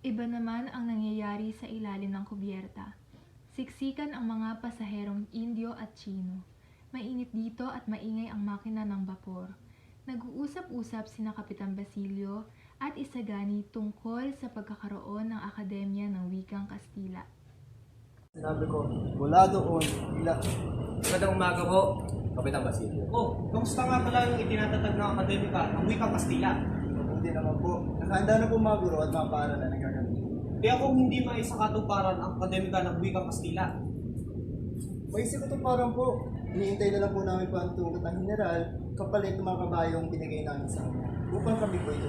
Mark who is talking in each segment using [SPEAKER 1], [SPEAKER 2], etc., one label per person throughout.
[SPEAKER 1] Iba naman ang nangyayari sa ilalim ng kubyerta. Siksikan ang mga pasaherong Indio at Chino. Mainit dito at maingay ang makina ng bapor. Nag-uusap-usap sina Kapitan Basilio at Isagani tungkol sa pagkakaroon ng Akademya ng Wikang Kastila.
[SPEAKER 2] Sinabi ko, mula doon,
[SPEAKER 3] Magandang umaga po, Kapitan Basilio.
[SPEAKER 4] Kamusta nga pala yung itinatatag ng akademika ng wikang Kastila?
[SPEAKER 2] hindi naman po. Nakahanda na po mga guro at mga paaralan na gagamitin.
[SPEAKER 4] Kaya kung hindi maisakatuparan ang akademika ng wikang Kastila,
[SPEAKER 2] May isip ko parang po, hinihintay na lang po namin po ang tugot ng general kapalit ng mga kabayong binigay namin sa kanya. Upang kami po ito.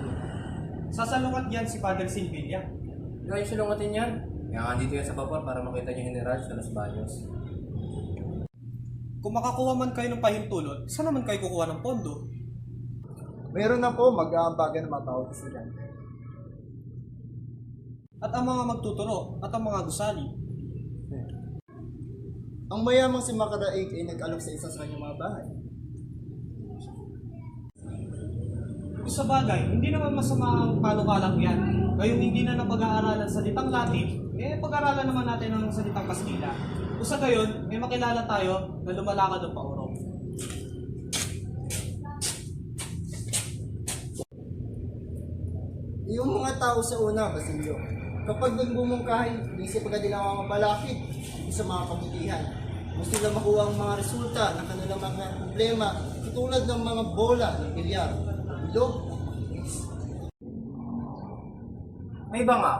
[SPEAKER 4] sasalungat yan si Father Silvilla.
[SPEAKER 3] Huwag kayo sulungatin yan. Kaya nga dito yan sa vapor para makita niyo yung general sa Los Baños.
[SPEAKER 4] Kung makakuha man kayo ng pahintulot, saan naman kayo kukuha ng pondo?
[SPEAKER 2] Meron na po mag-aambagan ng mga tao sa estudyante.
[SPEAKER 4] At ang mga magtuturo at ang mga gusali.
[SPEAKER 2] Ang mayamang si Makaraig ay nag-alok sa isa sa kanyang mga bahay.
[SPEAKER 4] Sa bagay, hindi naman masama ang panukalang yan. Ngayong hindi na napag-aaralan sa salitang Latin, pag-aralan naman natin ang salitang Kastila. Kung sa gayon, makilala tayo na lumalakad ng paurong.
[SPEAKER 2] Yung mga tao sa una, Basilio, kapag nagbumungkahi, isip agad nila ang mga balakid sa mga kabutihan. Gusto nila makuha ang mga resulta ng kanilang mga problema, katulad ng mga bola ng bilyar, ilog.
[SPEAKER 3] May iba nga.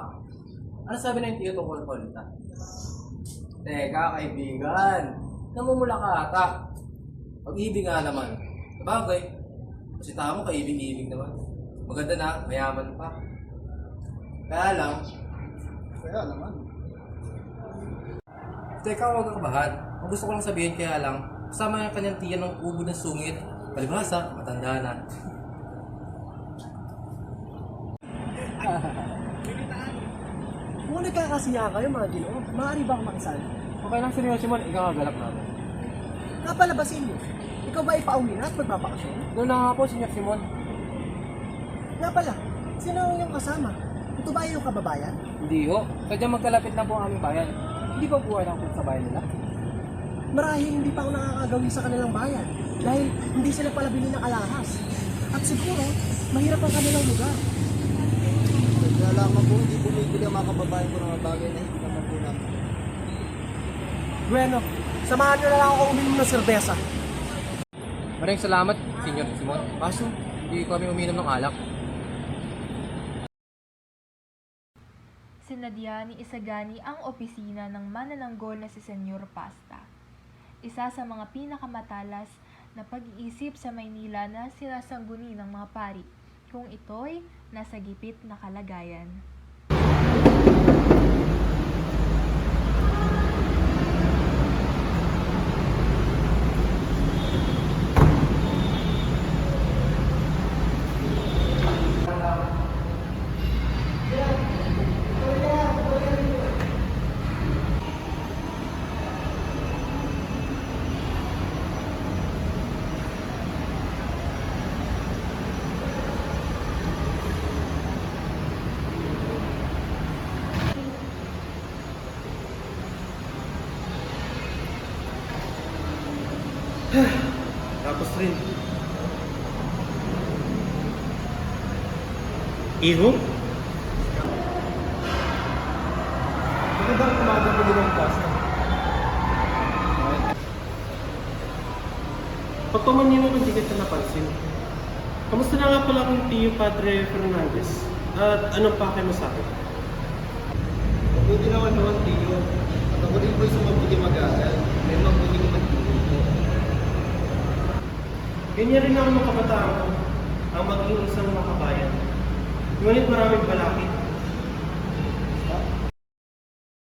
[SPEAKER 3] Ano sabi na yung tiyo tungkol polita? Teka, kaibigan. Namumula ka ata. Pag-ibig nga naman. Sabagay. Kasi tamo kaibig-ibig naman. Maganda na, mayaman pa. Kaya lang,
[SPEAKER 2] Kaya naman.
[SPEAKER 3] teka, huwag kang kabahan. Ang gusto ko lang sabihin kaya lang, kasama yung kanyang tiyan ng ubo ng sungit. Palibhasa, matanda na.
[SPEAKER 5] Kung nagkakasiya kayo mga Ginoo, maaari ba akong makisali?
[SPEAKER 3] Okay lang, Senyor Simon, ikaw ang galak namin.
[SPEAKER 5] Nga pala Basilio, ikaw ba ay pauwi na at magpapakasyon?
[SPEAKER 3] Doon na nga po, Senyor Simon.
[SPEAKER 5] Nga pala, sino ang iyong kasama? Ito ba ay iyong kababayan?
[SPEAKER 3] Hindi ho. Sadyang magkalapit na po ang aming bayan. Hindi ba buhay lang po sa bayan nila?
[SPEAKER 5] Marahil hindi pa ako nakakagawi sa kanilang bayan dahil hindi sila pala bili ng alahas. At siguro, mahirap ang kanilang lugar.
[SPEAKER 2] Kaya lamang po, hindi bumibili ang mga kababayan ko ng mga bagay na hindi naman po namin.
[SPEAKER 5] Bueno, samahan nyo na lang ako uminom ng serbesa.
[SPEAKER 3] Maraming salamat, Senyor Simon. Kaso, hindi kami uminom ng alak.
[SPEAKER 1] Sinadya ni Isagani ang opisina ng manananggol na si Senyor Pasta. Isa sa mga pinakamatalas na pag-iisip sa Maynila na sinasangguni ng mga pari, kung ito'y nasa gipit na kalagayan.
[SPEAKER 4] Tapos rin. Iho?
[SPEAKER 2] Magandang umaga po din ang pasta.
[SPEAKER 6] Pagpamanino kung di kita napansin. Kamusta na nga pala kung Tio Padre Fernandez? At anong pakay mo sa akin?
[SPEAKER 2] Mabuti naman naman, Tio. At ako rin po isang mabuti mag-aaral. May mabuti ko magtulong po.
[SPEAKER 6] Ganyan rin ako ng kabataan ko, ang maging isang makabayan. Ngunit maraming balakid